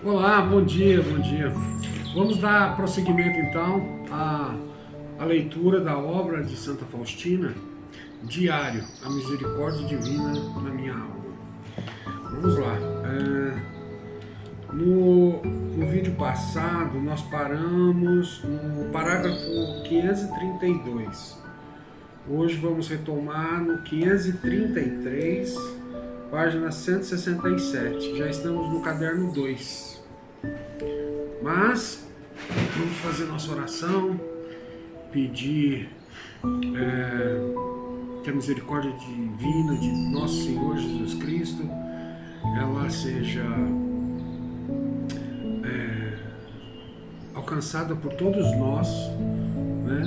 Olá, bom dia, bom dia. Vamos dar prosseguimento então à leitura da obra de Santa Faustina, Diário, a Misericórdia Divina na minha alma. Vamos lá. No vídeo passado, nós paramos no parágrafo 532. Hoje vamos retomar no 533, página 167. Já estamos no caderno 2. Mas vamos fazer nossa oração, pedir que a misericórdia divina de nosso Senhor Jesus Cristo ela seja alcançada por todos nós, né?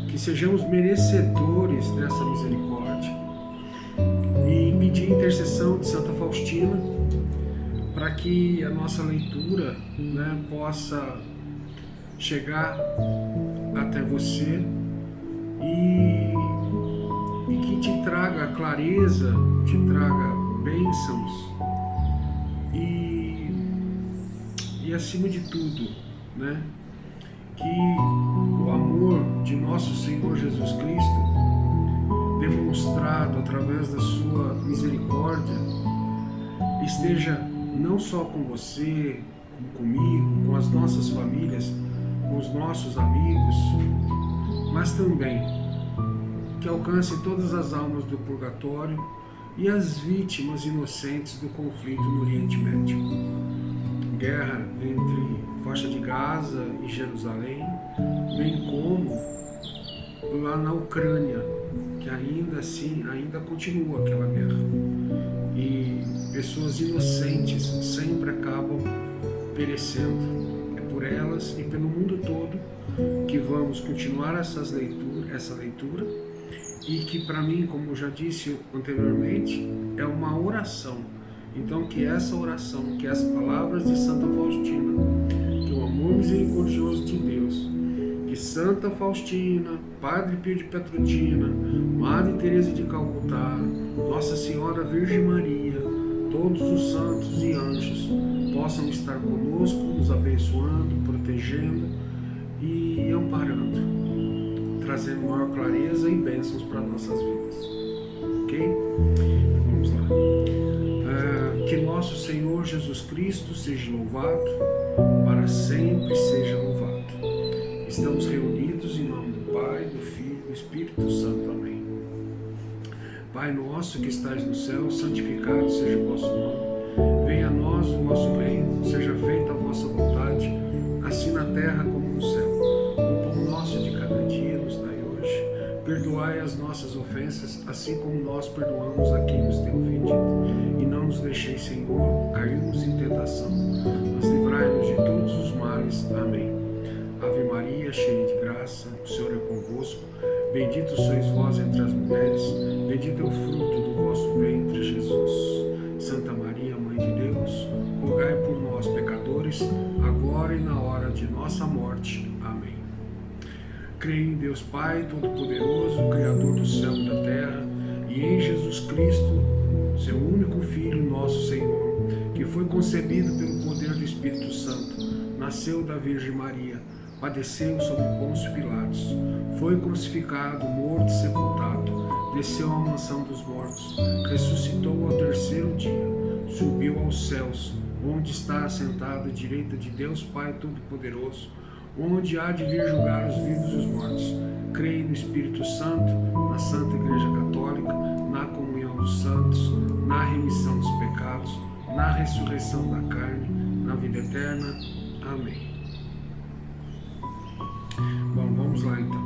Que sejamos merecedores dessa misericórdia e pedir a intercessão de Santa Faustina para que a nossa leitura, né, possa chegar até você e que te traga clareza, te traga bênçãos e acima de tudo, né, que o amor de nosso Senhor Jesus Cristo, demonstrado através da sua misericórdia, esteja não só com você, comigo, com as nossas famílias, com os nossos amigos, mas também que alcance todas as almas do purgatório e as vítimas inocentes do conflito no Oriente Médio. Guerra entre faixa de Gaza e Jerusalém, bem como lá na Ucrânia, que ainda continua aquela guerra. E pessoas inocentes sempre acabam perecendo. É por elas e pelo mundo todo que vamos continuar essa leitura e que para mim, como eu já disse anteriormente, é uma oração. Então que essa oração, que as palavras de Santa Faustina, que o amor misericordioso de Deus, que Santa Faustina, Padre Pio de Pietrelcina, Madre Teresa de Calcutá, Nossa Senhora Virgem Maria, todos os santos e anjos possam estar conosco, nos abençoando, protegendo e amparando, trazendo maior clareza e bênçãos para nossas vidas. Ok? Vamos lá. Que nosso Senhor Jesus Cristo seja louvado, para sempre seja louvado. Estamos reunidos em nome do Pai, do Filho e do Espírito Santo. Amém. Pai nosso que estais no céu, santificado seja o vosso nome. Venha a nós o vosso reino, seja feita a vossa vontade, assim na terra como no céu. O pão nosso de cada dia nos dai hoje. Perdoai as nossas ofensas, assim como nós perdoamos a quem nos tem ofendido. E não nos deixeis, Senhor, cairmos em tentação, mas livrai-nos de todos os males. Amém. Ave Maria, cheia de graça, o Senhor é convosco. Bendito sois vós entre as mulheres, bendito é o fruto do vosso ventre, Jesus. Santa Maria, Mãe de Deus, rogai por nós, pecadores, agora e na hora de nossa morte. Amém. Creio em Deus Pai Todo-Poderoso, Criador do céu e da terra, e em Jesus Cristo, seu único Filho, nosso Senhor, que foi concebido pelo poder do Espírito Santo, nasceu da Virgem Maria, padeceu sob Pôncio Pilatos, foi crucificado, morto e sepultado, desceu à mansão dos mortos, ressuscitou ao terceiro dia, subiu aos céus, onde está assentado à direita de Deus Pai Todo-Poderoso, onde há de vir julgar os vivos e os mortos. Creio no Espírito Santo, na Santa Igreja Católica, na comunhão dos santos, na remissão dos pecados, na ressurreição da carne, na vida eterna. Amém. Bom, vamos lá então.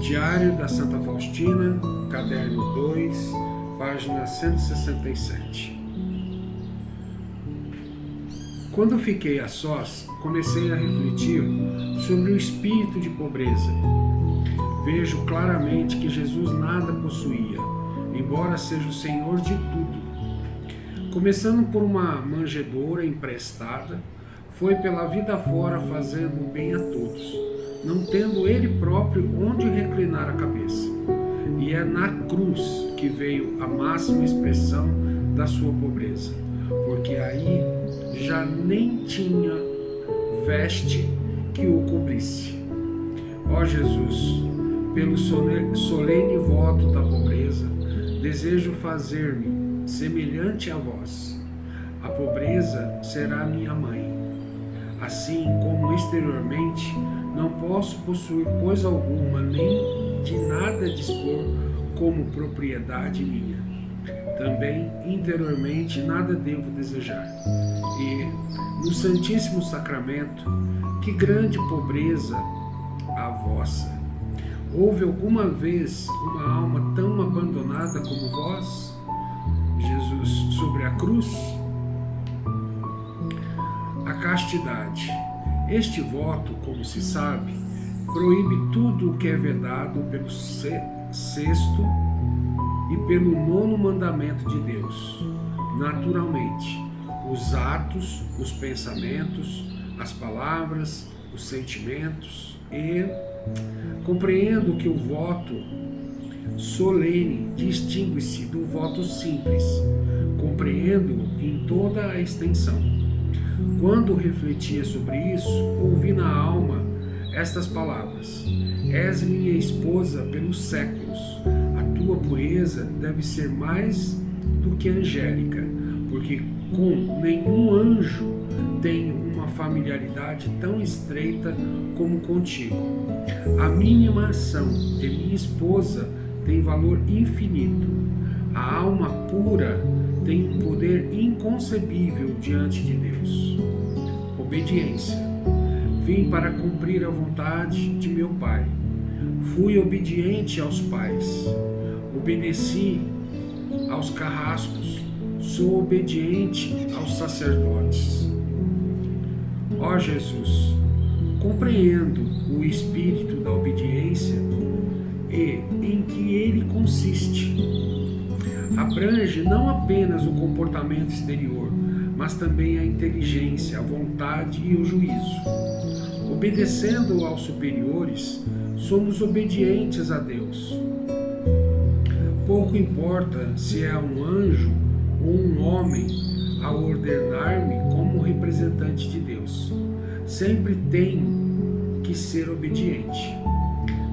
Diário da Santa Faustina, caderno 2, página 167. Quando fiquei a sós, comecei a refletir sobre o espírito de pobreza. Vejo claramente que Jesus nada possuía, embora seja o Senhor de tudo. Começando por uma manjedoura emprestada, foi pela vida fora fazendo bem a todos, não tendo ele próprio onde reclinar a cabeça. E é na cruz que veio a máxima expressão da sua pobreza. porque aí já nem tinha veste que o cobrisse. Ó Jesus, pelo solene voto da pobreza, desejo fazer-me semelhante a vós. A pobreza será minha mãe. Assim como exteriormente não posso possuir coisa alguma, nem de nada dispor como propriedade minha, também interiormente nada devo desejar. E no Santíssimo Sacramento, que grande pobreza a vossa! Houve alguma vez uma alma tão abandonada como vós, Jesus, sobre a cruz? A castidade. Este voto, como se sabe, proíbe tudo o que é vedado pelo sexto e pelo nono mandamento de Deus. Naturalmente, os atos, os pensamentos, as palavras, os sentimentos, e compreendo que o voto solene distingue-se do voto simples, compreendo em toda a extensão. Quando refletia sobre isso, ouvi na alma estas palavras: és minha esposa pelos séculos, a tua pureza deve ser mais do que angélica, porque com nenhum anjo tenho uma familiaridade tão estreita como contigo. A mínima ação de minha esposa tem valor infinito. A alma pura tem um poder inconcebível diante de Deus. Obediência. Vim para cumprir a vontade de meu Pai. Fui obediente aos pais. Obedeci aos carrascos. Sou obediente aos sacerdotes. Ó Jesus, compreendo o espírito da obediência e em que ele consiste. Abrange não apenas o comportamento exterior, mas também a inteligência, a vontade e o juízo. Obedecendo aos superiores, somos obedientes a Deus. Pouco importa se é um anjo ou um homem a ordenar-me como representante de Deus. Sempre tenho que ser obediente.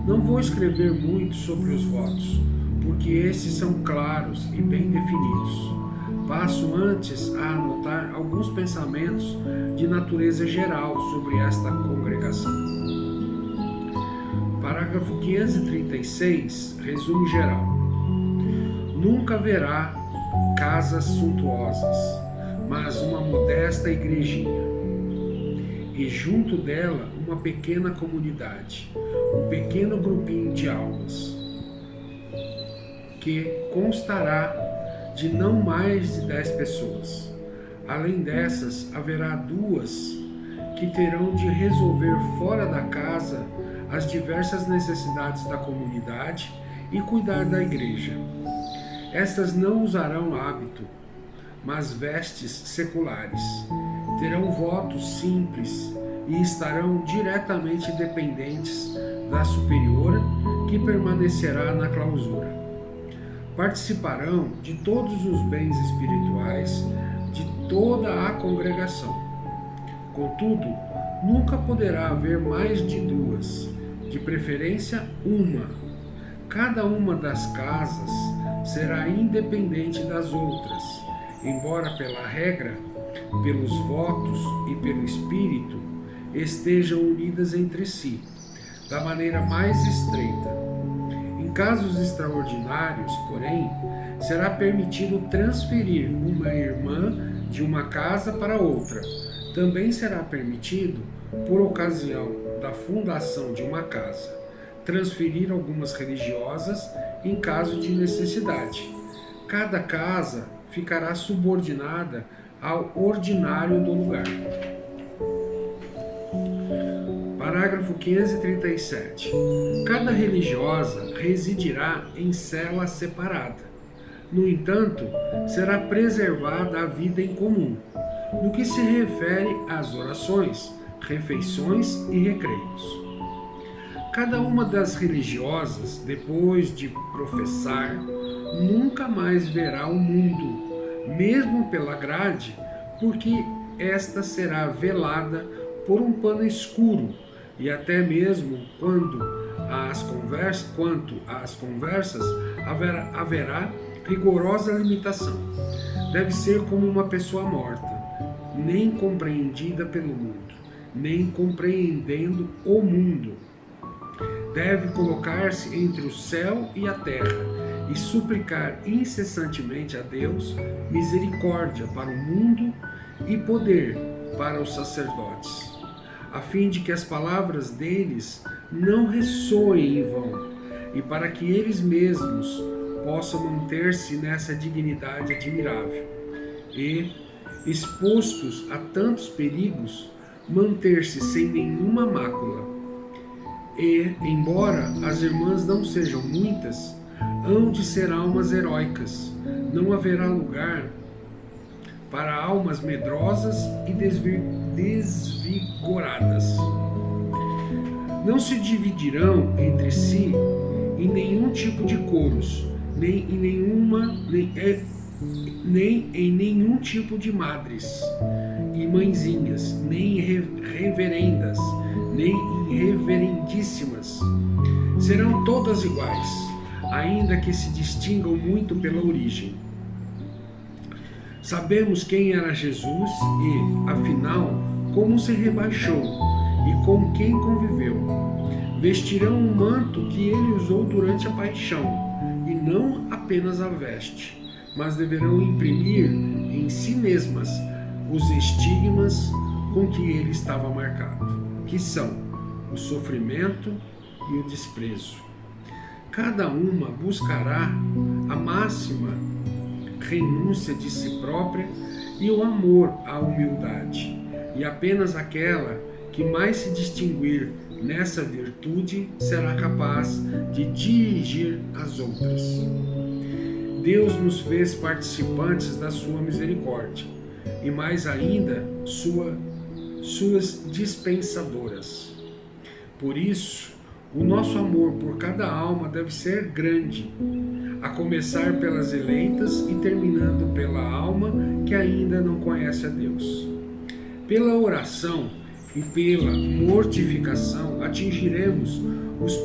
Não vou escrever muito sobre os votos, porque esses são claros e bem definidos. Passo antes a anotar alguns pensamentos de natureza geral sobre esta congregação. Parágrafo 536, resumo geral. Nunca haverá casas suntuosas, mas uma modesta igrejinha, e junto dela uma pequena comunidade, um pequeno grupinho de almas, que constará de não mais de 10 pessoas. Além dessas, haverá 2 que terão de resolver fora da casa as diversas necessidades da comunidade e cuidar da igreja. Estas não usarão hábito, mas vestes seculares. Terão votos simples e estarão diretamente dependentes da superiora, que permanecerá na clausura. Participarão de todos os bens espirituais de toda a congregação. Contudo, nunca poderá haver mais de 2, de preferência uma. Cada uma das casas será independente das outras, embora pela regra, pelos votos e pelo espírito estejam unidas entre si, da maneira mais estreita. Em casos extraordinários, porém, será permitido transferir uma irmã de uma casa para outra. Também será permitido, por ocasião da fundação de uma casa, transferir algumas religiosas em caso de necessidade. Cada casa ficará subordinada ao ordinário do lugar. Parágrafo 537. Cada religiosa residirá em cela separada. No entanto, será preservada a vida em comum, no que se refere às orações, refeições e recreios. Cada uma das religiosas, depois de professar, nunca mais verá o mundo, mesmo pela grade, porque esta será velada por um pano escuro, e até mesmo quanto às conversas haverá rigorosa limitação. Deve ser como uma pessoa morta, nem compreendida pelo mundo, nem compreendendo o mundo. Deve colocar-se entre o céu e a terra e suplicar incessantemente a Deus misericórdia para o mundo e poder para os sacerdotes, a fim de que as palavras deles não ressoem em vão, e para que eles mesmos possam manter-se nessa dignidade admirável e, expostos a tantos perigos, manter-se sem nenhuma mácula. E, embora as irmãs não sejam muitas, hão de ser almas heróicas. Não haverá lugar para almas medrosas e desvigoradas. Não se dividirão entre si em nenhum tipo de coros, nem em nenhum tipo de madres e mãezinhas, nem reverendas, nem reverendíssimas. Serão todas iguais, ainda que se distingam muito pela origem. Sabemos quem era Jesus e, afinal, como se rebaixou e com quem conviveu. Vestirão um manto que ele usou durante a paixão, e não apenas a veste, mas deverão imprimir em si mesmas os estigmas com que ele estava marcado, que são o sofrimento e o desprezo. Cada uma buscará a máxima renúncia de si própria e o amor à humildade, e apenas aquela que mais se distinguir nessa virtude será capaz de dirigir as outras. Deus nos fez participantes da sua misericórdia, e mais ainda suas dispensadoras. Por isso, o nosso amor por cada alma deve ser grande, a começar pelas eleitas e terminando pela alma que ainda não conhece a Deus. Pela oração e pela mortificação atingiremos os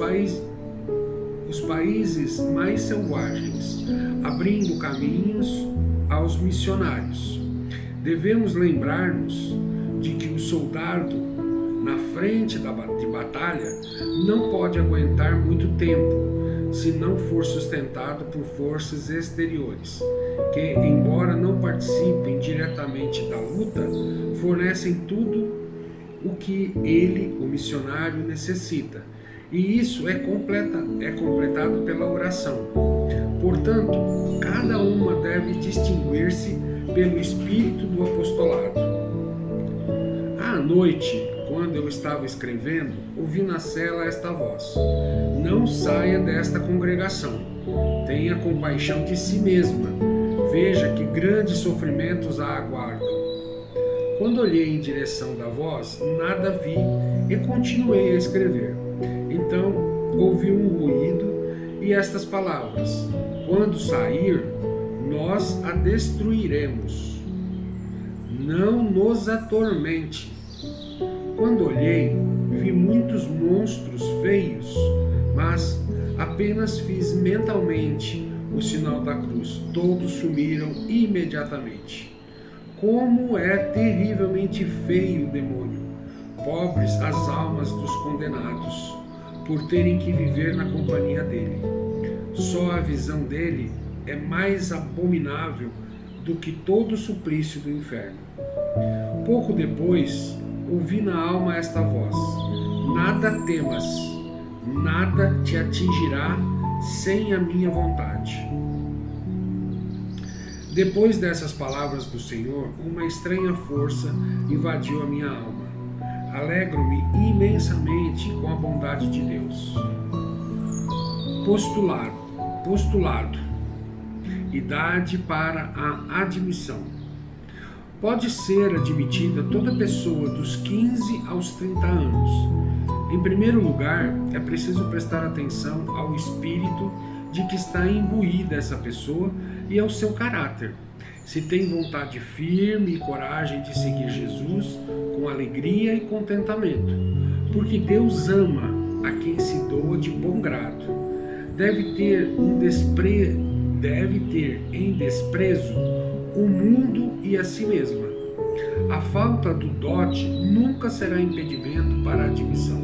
países mais selvagens, abrindo caminhos aos missionários. Devemos lembrar-nos de que o soldado na frente de batalha não pode aguentar muito tempo se não for sustentado por forças exteriores, que, embora não participem diretamente da luta, fornecem tudo o que ele, o missionário, necessita, e isso é completado pela oração. Portanto, cada uma deve distinguir-se pelo espírito do apostolado. À noite, quando eu estava escrevendo, ouvi na cela esta voz: não saia desta congregação, tenha compaixão de si mesma, veja que grandes sofrimentos a aguardam. Quando olhei em direção da voz, nada vi e continuei a escrever. Então ouvi um ruído e estas palavras: quando sair, nós a destruiremos. Não nos atormente. Quando olhei, vi muitos monstros feios, mas apenas fiz mentalmente o sinal da cruz. Todos sumiram imediatamente. Como é terrivelmente feio o demônio! Pobres as almas dos condenados, por terem que viver na companhia dele. Só a visão dele é mais abominável do que todo o suplício do inferno. Pouco depois, ouvi na alma esta voz: nada temas, nada te atingirá sem a minha vontade. Depois dessas palavras do Senhor, uma estranha força invadiu a minha alma. Alegro-me imensamente com a bondade de Deus. Postulado. Idade para a admissão. Pode ser admitida toda pessoa dos 15 aos 30 anos. Em primeiro lugar, é preciso prestar atenção ao espírito de que está imbuída essa pessoa e ao seu caráter. se tem vontade firme e coragem de seguir Jesus com alegria e contentamento, porque Deus ama a quem se doa de bom grado. Deve ter em desprezo o mundo e a si mesma. A falta do dote nunca será impedimento para a admissão.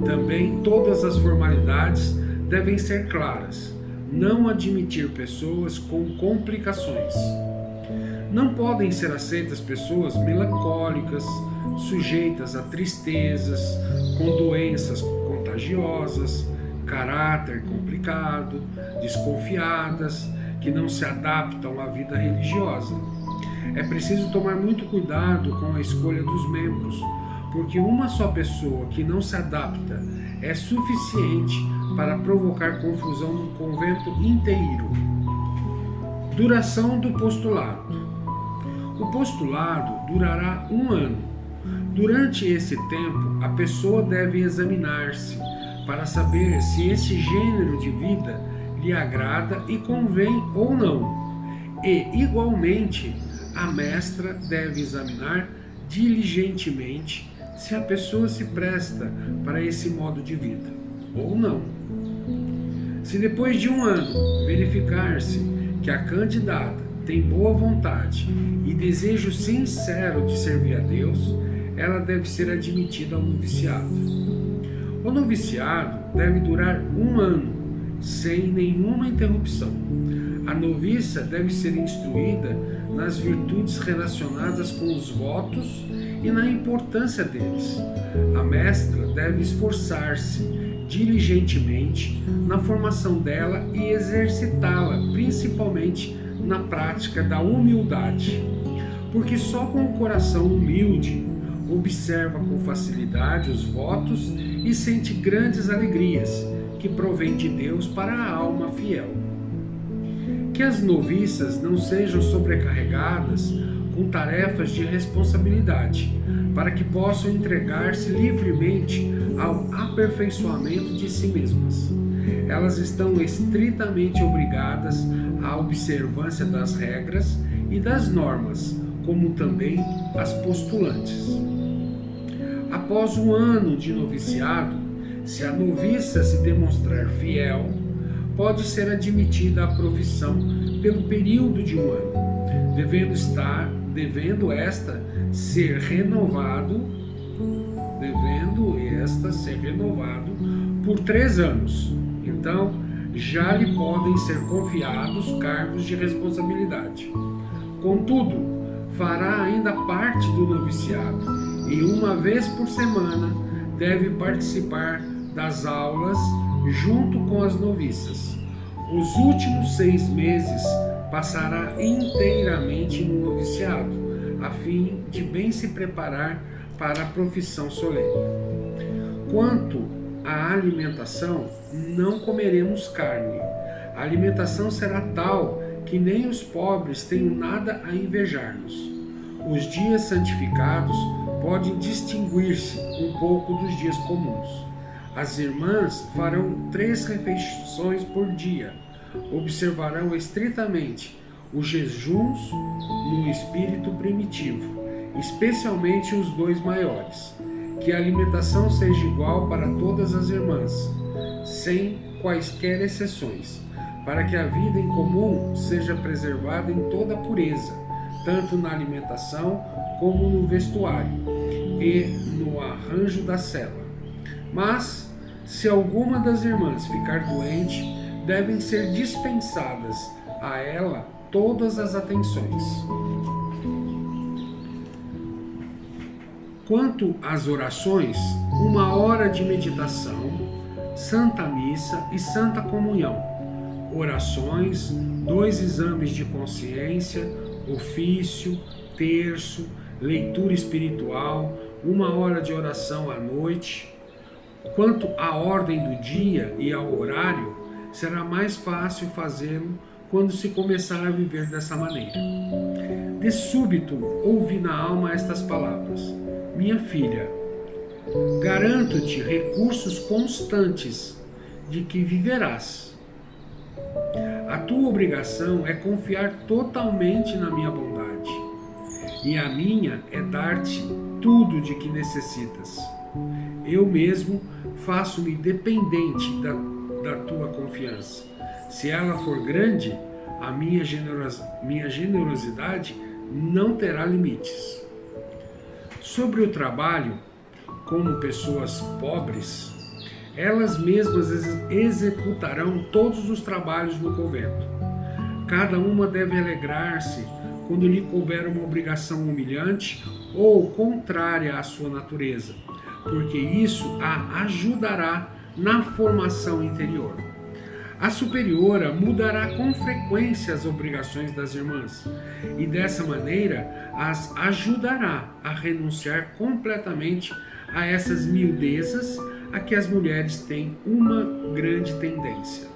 Também todas as formalidades devem ser claras, não admitir pessoas com complicações. Não podem ser aceitas pessoas melancólicas, sujeitas a tristezas, com doenças contagiosas, caráter complicado, desconfiadas, que não se adaptam à vida religiosa. É preciso tomar muito cuidado com a escolha dos membros, porque uma só pessoa que não se adapta é suficiente para provocar confusão no convento inteiro. Duração do postulado. O postulado durará 1 ano. Durante esse tempo, a pessoa deve examinar-se para saber se esse gênero de vida lhe agrada e convém ou não. E, igualmente, a mestra deve examinar diligentemente se a pessoa se presta para esse modo de vida ou não. Se depois de 1 ano verificar-se que a candidata tem boa vontade e desejo sincero de servir a Deus, ela deve ser admitida ao noviciado. O noviciado deve durar 1 ano, sem nenhuma interrupção. A noviça deve ser instruída nas virtudes relacionadas com os votos e na importância deles. A mestra deve esforçar-se diligentemente na formação dela e exercitá-la, principalmente na prática da humildade, porque só com o coração humilde observa com facilidade os votos e sente grandes alegrias que provém de Deus para a alma fiel. Que as noviças não sejam sobrecarregadas com tarefas de responsabilidade, para que possam entregar-se livremente ao aperfeiçoamento de si mesmas. Elas estão estritamente obrigadas à observância das regras e das normas, como também as postulantes. Após 1 ano de noviciado, se a noviça se demonstrar fiel, pode ser admitida à profissão pelo período de 1 ano, devendo esta ser renovado por 3 anos. Então, já lhe podem ser confiados cargos de responsabilidade. Contudo, fará ainda parte do noviciado e 1 vez por semana deve participar das aulas junto com as noviças. Os últimos 6 meses passará inteiramente no noviciado, a fim de bem se preparar para a profissão solene. Quanto à alimentação, não comeremos carne. A alimentação será tal que nem os pobres tenham nada a invejar-nos. Os dias santificados podem distinguir-se um pouco dos dias comuns. As irmãs farão 3 refeições por dia. Observarão estritamente os jejuns no espírito primitivo, especialmente os 2 maiores. Que a alimentação seja igual para todas as irmãs, sem quaisquer exceções, para que a vida em comum seja preservada em toda a pureza, tanto na alimentação como no vestuário e no arranjo da cela. Mas, se alguma das irmãs ficar doente, devem ser dispensadas a ela todas as atenções. Quanto às orações, 1 hora de meditação, Santa Missa e Santa Comunhão. Orações, 2 exames de consciência, ofício, terço, leitura espiritual, 1 hora de oração à noite. Quanto à ordem do dia e ao horário, será mais fácil fazê-lo quando se começar a viver dessa maneira. De súbito, ouvi na alma estas palavras: minha filha, garanto-te recursos constantes de que viverás. A tua obrigação é confiar totalmente na minha bondade, e a minha é dar-te tudo de que necessitas. Eu mesmo faço-me dependente da tua confiança. Se ela for grande, a minha generosidade não terá limites. Sobre o trabalho, como pessoas pobres, elas mesmas executarão todos os trabalhos no convento. Cada uma deve alegrar-se quando lhe couber uma obrigação humilhante ou contrária à sua natureza, porque isso a ajudará na formação interior. A superiora mudará com frequência as obrigações das irmãs e dessa maneira as ajudará a renunciar completamente a essas miudezas a que as mulheres têm uma grande tendência.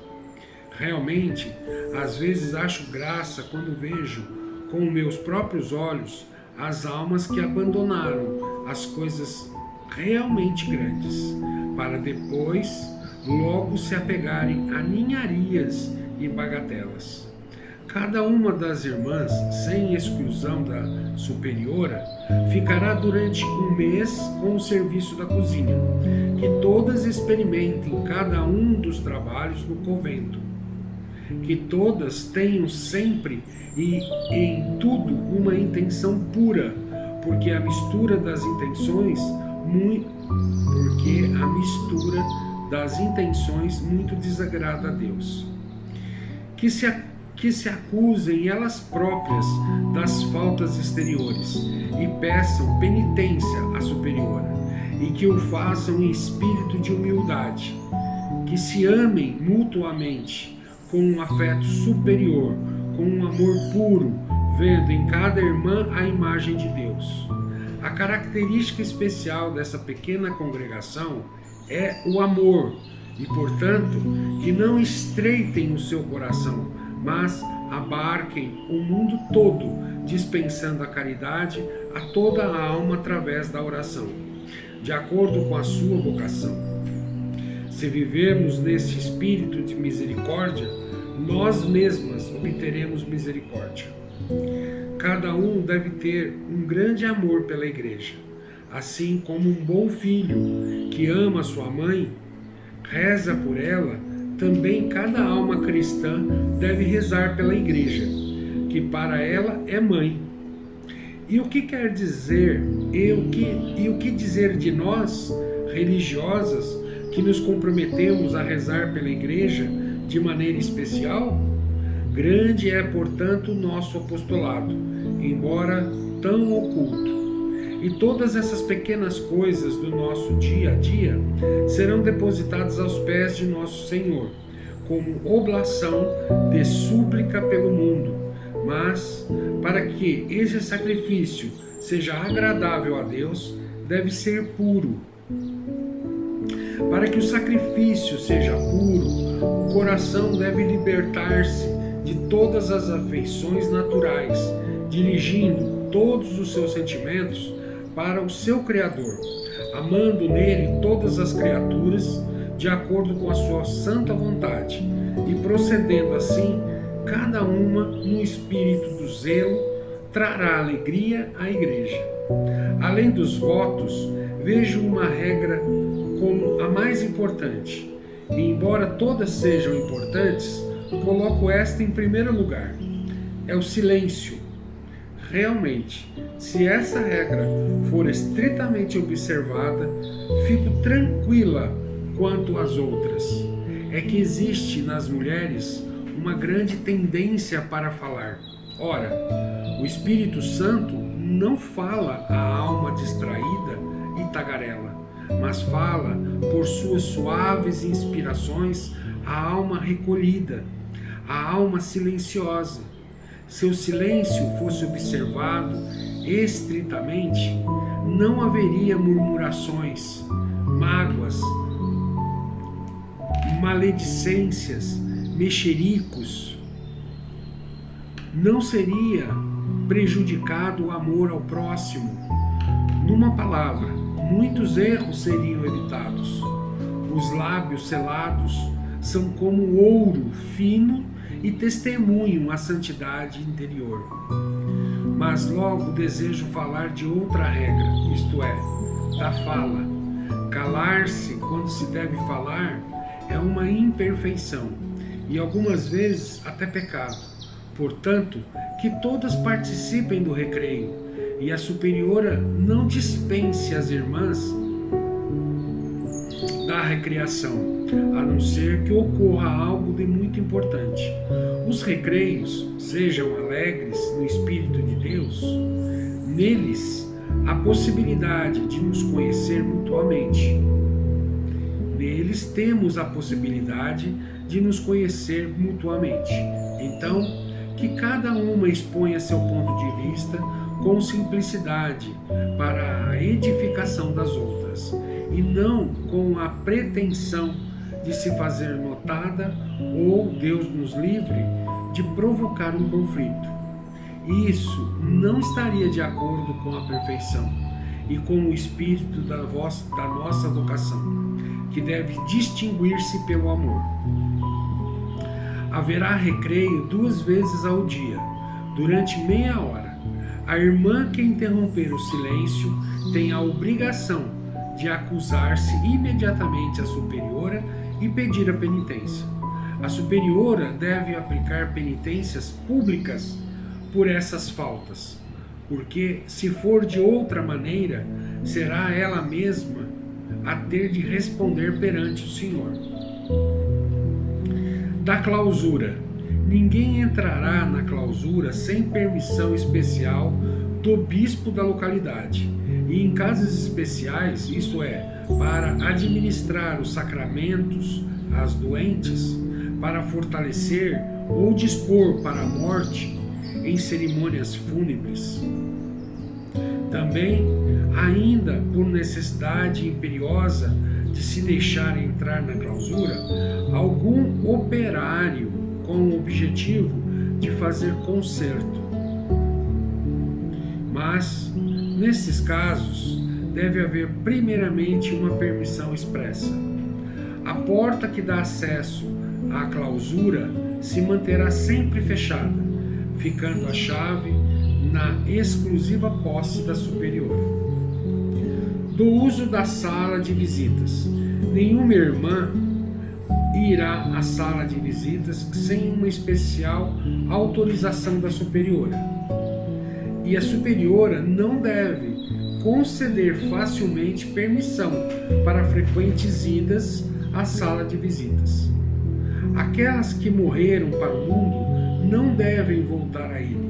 Realmente, às vezes acho graça quando vejo com meus próprios olhos as almas que abandonaram as coisas realmente grandes, para depois logo se apegarem a ninharias e bagatelas. Cada uma das irmãs, sem exclusão da superiora, ficará durante um mês com o serviço da cozinha, que todas experimentem cada um dos trabalhos no convento, que todas tenham sempre e em tudo uma intenção pura, porque a mistura das intenções muito desagrada a Deus. Que se acusem elas próprias das faltas exteriores e peçam penitência à superiora, e que o façam em espírito de humildade, que se amem mutuamente com um afeto superior, com um amor puro, vendo em cada irmã a imagem de Deus. A característica especial dessa pequena congregação é o amor, e, portanto, que não estreitem o seu coração, mas abarquem o mundo todo, dispensando a caridade a toda a alma através da oração, de acordo com a sua vocação. Se vivermos nesse espírito de misericórdia, nós mesmas obteremos misericórdia. Cada um deve ter um grande amor pela igreja, assim como um bom filho que ama sua mãe, reza por ela. Também cada alma cristã deve rezar pela igreja, que para ela é mãe. E o que quer dizer, e o que dizer de nós, religiosas, que nos comprometemos a rezar pela igreja de maneira especial? Grande é, portanto, o nosso apostolado, embora tão oculto. E todas essas pequenas coisas do nosso dia a dia serão depositadas aos pés de nosso Senhor, como oblação de súplica pelo mundo. Mas, para que esse sacrifício seja agradável a Deus, deve ser puro. Para que o sacrifício seja puro, o coração deve libertar-se de todas as afeições naturais, dirigindo todos os seus sentimentos para o seu Criador, amando nele todas as criaturas de acordo com a sua santa vontade e procedendo assim, cada uma no espírito do zelo, trará alegria à igreja. Além dos votos, vejo uma regra como a mais importante, e embora todas sejam importantes, coloco esta em primeiro lugar: é o silêncio. Realmente, se essa regra for estritamente observada, fico tranquila quanto às outras. É que existe nas mulheres uma grande tendência para falar. Ora, o Espírito Santo não fala à alma distraída e tagarela, mas fala por suas suaves inspirações à alma recolhida, à alma silenciosa. Se o silêncio fosse observado estritamente, não haveria murmurações, mágoas, maledicências, mexericos. Não seria prejudicado o amor ao próximo. Numa palavra, muitos erros seriam evitados. Os lábios selados são como ouro fino e testemunham a santidade interior. Mas logo desejo falar de outra regra, isto é, da fala. Calar-se quando se deve falar é uma imperfeição e algumas vezes até pecado. Portanto, que todas participem do recreio e a superiora não dispense as irmãs da recreação, a não ser que ocorra algo de muito importante. Os recreios sejam alegres no Espírito de Deus. Neles, a possibilidade de nos conhecer mutuamente. Neles temos a possibilidade de nos conhecer mutuamente. Então, que cada uma exponha seu ponto de vista com simplicidade para a edificação das outras, e não com a pretensão de se fazer notada ou, Deus nos livre, de provocar um conflito. Isso não estaria de acordo com a perfeição e com o espírito da nossa vocação, que deve distinguir-se pelo amor. Haverá recreio 2 vezes ao dia, durante meia hora. A irmã que interromper o silêncio tem a obrigação de acusar-se imediatamente à superiora e pedir a penitência. A superiora deve aplicar penitências públicas por essas faltas, porque se for de outra maneira, será ela mesma a ter de responder perante o Senhor. Da clausura. Ninguém entrará na clausura sem permissão especial do bispo da localidade, e em casos especiais, isto é, para administrar os sacramentos às doentes, para fortalecer ou dispor para a morte em cerimônias fúnebres. Também, ainda por necessidade imperiosa de se deixar entrar na clausura, algum operário com o objetivo de fazer concerto. Mas, nesses casos, deve haver primeiramente uma permissão expressa. A porta que dá acesso à clausura se manterá sempre fechada, ficando a chave na exclusiva posse da superiora. Do uso da sala de visitas. Nenhuma irmã irá à sala de visitas sem uma especial autorização da superiora. E a superiora não deve conceder facilmente permissão para frequentes idas à sala de visitas. Aquelas que morreram para o mundo não devem voltar a ele,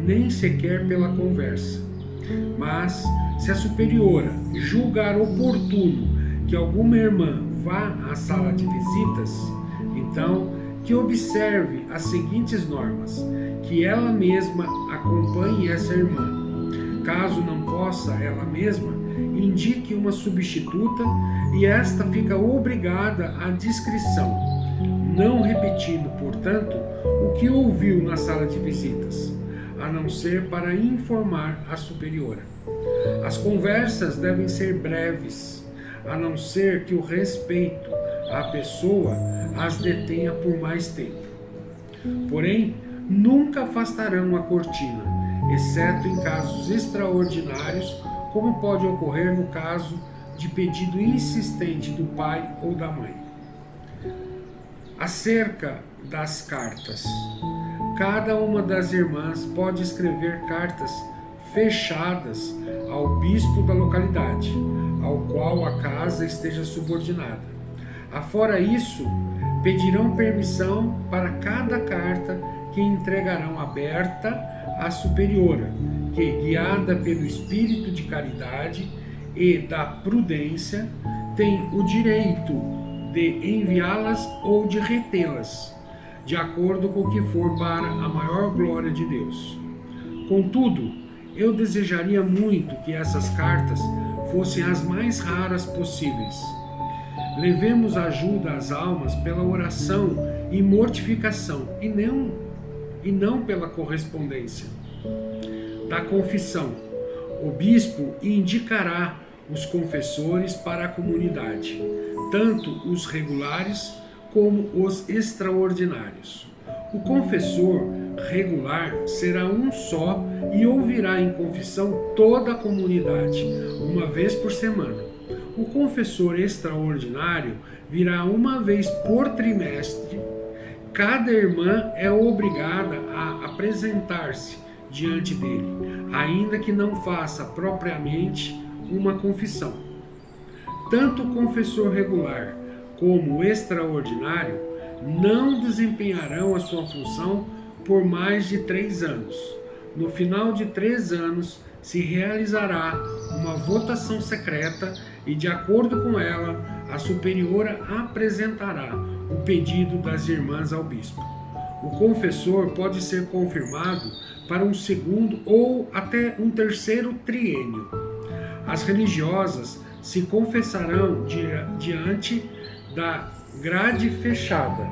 nem sequer pela conversa. Mas, se a superiora julgar oportuno que alguma irmã vá à sala de visitas, então que observe as seguintes normas, que ela mesma acompanhe essa irmã. Caso não possa ela mesma, indique uma substituta e esta fica obrigada à discrição, não repetindo, portanto, o que ouviu na sala de visitas, a não ser para informar a superiora. As conversas devem ser breves, a não ser que o respeito à pessoa as detenha por mais tempo. Porém, nunca afastarão a cortina, exceto em casos extraordinários, como pode ocorrer no caso de pedido insistente do pai ou da mãe. Acerca das cartas. Cada uma das irmãs pode escrever cartas fechadas ao bispo da localidade, ao qual a casa esteja subordinada. Afora isso, pedirão permissão para cada carta que entregarão aberta à superiora, que, guiada pelo espírito de caridade e da prudência, tem o direito de enviá-las ou de retê-las, de acordo com o que for para a maior glória de Deus. Contudo, eu desejaria muito que essas cartas fossem as mais raras possíveis. Levemos ajuda às almas pela oração e mortificação, e não pela correspondência. Da confissão. O bispo indicará os confessores para a comunidade, tanto os regulares como os extraordinários. O confessor regular será um só e ouvirá em confissão toda a comunidade, uma vez por semana. O confessor extraordinário virá uma vez por trimestre. Cada irmã é obrigada a apresentar-se diante dele, ainda que não faça propriamente uma confissão. Tanto o confessor regular como o extraordinário não desempenharão a sua função por mais de 3 anos. No final de 3 anos, se realizará uma votação secreta e, de acordo com ela, a superiora apresentará o pedido das irmãs ao bispo. O confessor pode ser confirmado para um segundo ou até um terceiro triênio. As religiosas se confessarão diante da grade fechada.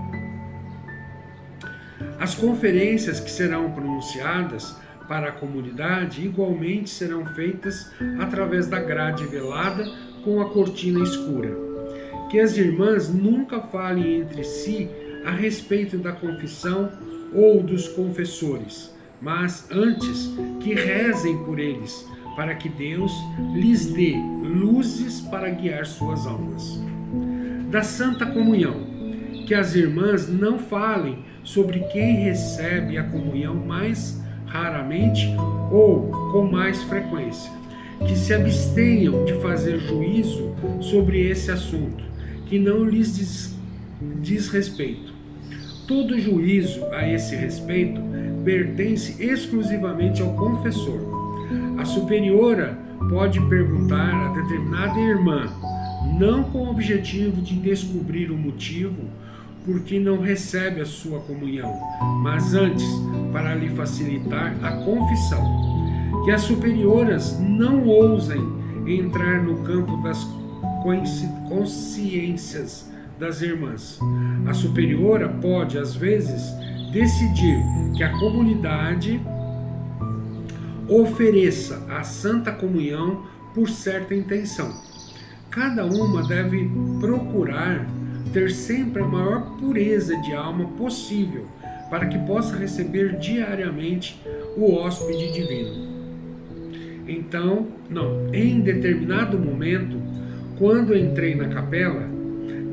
As conferências que serão pronunciadas para a comunidade igualmente serão feitas através da grade velada com a cortina escura. Que as irmãs nunca falem entre si a respeito da confissão ou dos confessores, mas antes que rezem por eles, para que Deus lhes dê luzes para guiar suas almas. Da Santa Comunhão, que as irmãs não falem sobre quem recebe a comunhão mais raramente ou com mais frequência, que se abstenham de fazer juízo sobre esse assunto, que não lhes diz respeito. Todo juízo a esse respeito pertence exclusivamente ao confessor. A superiora pode perguntar a determinada irmã, não com o objetivo de descobrir o motivo por que não recebe a sua comunhão, mas antes para lhe facilitar a confissão. Que as superioras não ousem entrar no campo das consciências das irmãs. A superiora pode, às vezes, decidir que a comunidade ofereça a Santa Comunhão por certa intenção. Cada uma deve procurar ter sempre a maior pureza de alma possível para que possa receber diariamente o hóspede divino. Então, em determinado momento, quando entrei na capela,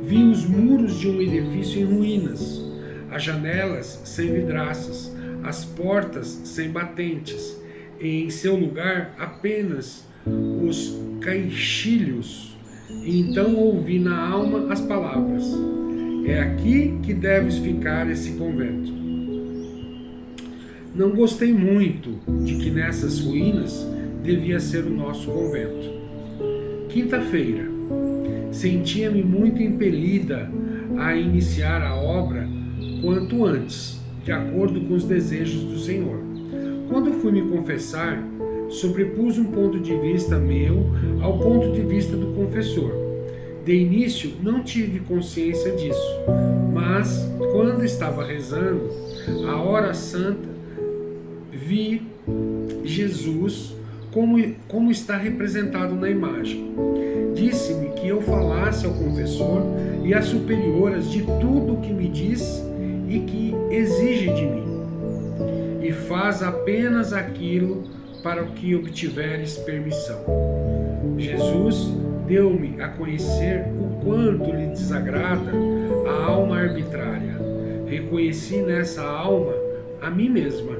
vi os muros de um edifício em ruínas, as janelas sem vidraças, as portas sem batentes, e em seu lugar apenas os caixilhos. E então ouvi na alma as palavras: é aqui que deves ficar esse convento. Não gostei muito de que nessas ruínas devia ser o nosso convento. Quinta-feira, sentia-me muito impelida a iniciar a obra quanto antes, de acordo com os desejos do Senhor. Quando fui me confessar, sobrepus um ponto de vista meu ao ponto de vista do confessor. De início, não tive consciência disso, mas quando estava rezando a hora santa, vi Jesus como está representado na imagem. Disse-me que eu falasse ao confessor e às superioras de tudo o que me diz e que exige de mim, e faz apenas aquilo para o que obtiveres permissão. Jesus deu-me a conhecer o quanto lhe desagrada a alma arbitrária. Reconheci nessa alma a mim mesma.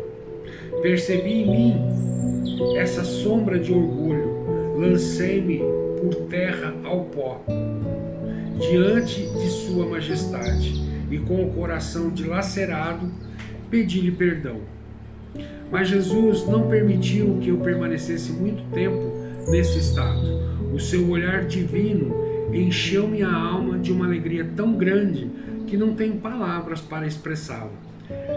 Percebi em mim essa sombra de orgulho. Lancei-me por terra ao pó, diante de sua majestade, e com o coração dilacerado, pedi-lhe perdão. Mas Jesus não permitiu que eu permanecesse muito tempo nesse estado. O seu olhar divino encheu minha alma de uma alegria tão grande que não tenho palavras para expressá-la.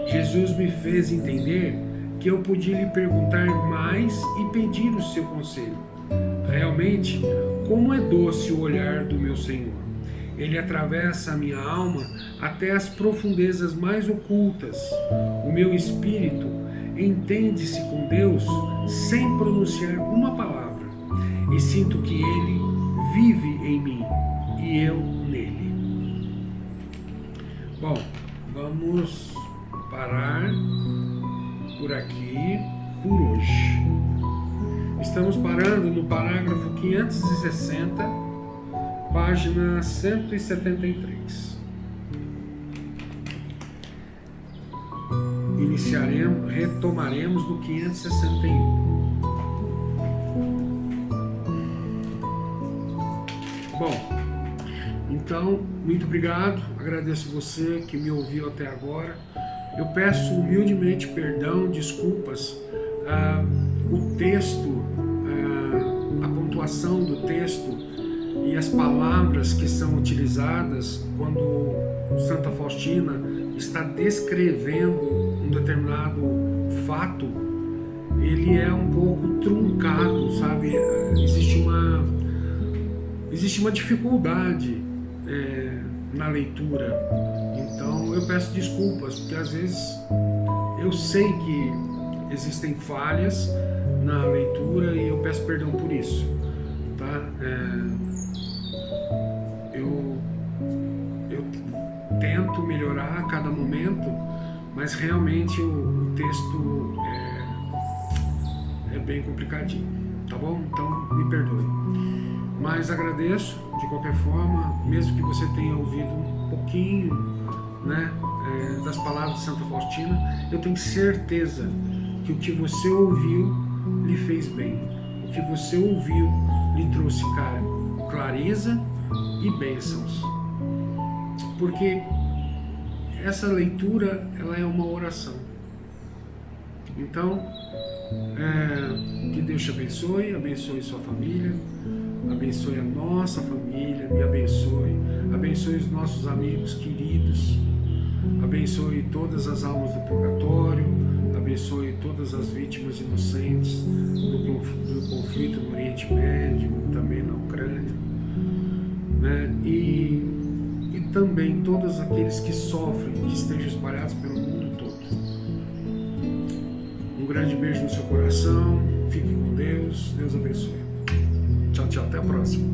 Jesus me fez entender que eu podia lhe perguntar mais e pedir o seu conselho. Realmente, como é doce o olhar do meu Senhor. Ele atravessa a minha alma até as profundezas mais ocultas. O meu espírito entende-se com Deus sem pronunciar uma palavra, e sinto que Ele vive em mim e eu nele. Bom, vamos parar por aqui por hoje. Estamos parando no parágrafo 560, página 173. Retomaremos no 561. Bom, então, muito obrigado, agradeço você que me ouviu até agora. Eu peço humildemente perdão, desculpas, o texto, a pontuação do texto e as palavras que são utilizadas quando Santa Faustina está descrevendo um determinado fato, ele é um pouco truncado, sabe? Existe uma dificuldade na leitura. Então eu peço desculpas, porque às vezes eu sei que existem falhas na leitura e eu peço perdão por isso, tá? Eu tento melhorar a cada momento, mas realmente o texto é bem complicadinho, tá bom? Então me perdoe. Mas agradeço de qualquer forma, mesmo que você tenha ouvido um pouquinho, né, das palavras de Santa Faustina, eu tenho certeza que o que você ouviu lhe fez bem. O que você ouviu lhe trouxe clareza e bênçãos. Porque essa leitura, ela é uma oração. Então, que Deus te abençoe sua família, abençoe a nossa família, me abençoe os nossos amigos queridos, abençoe todas as almas do purgatório, abençoe todas as vítimas inocentes do conflito no Oriente Médio, também na Ucrânia, né? E também todos aqueles que sofrem, que estejam espalhados pelo mundo todo. Um grande beijo no seu coração, fique com Deus, Deus abençoe. Tchau, tchau, até a próxima.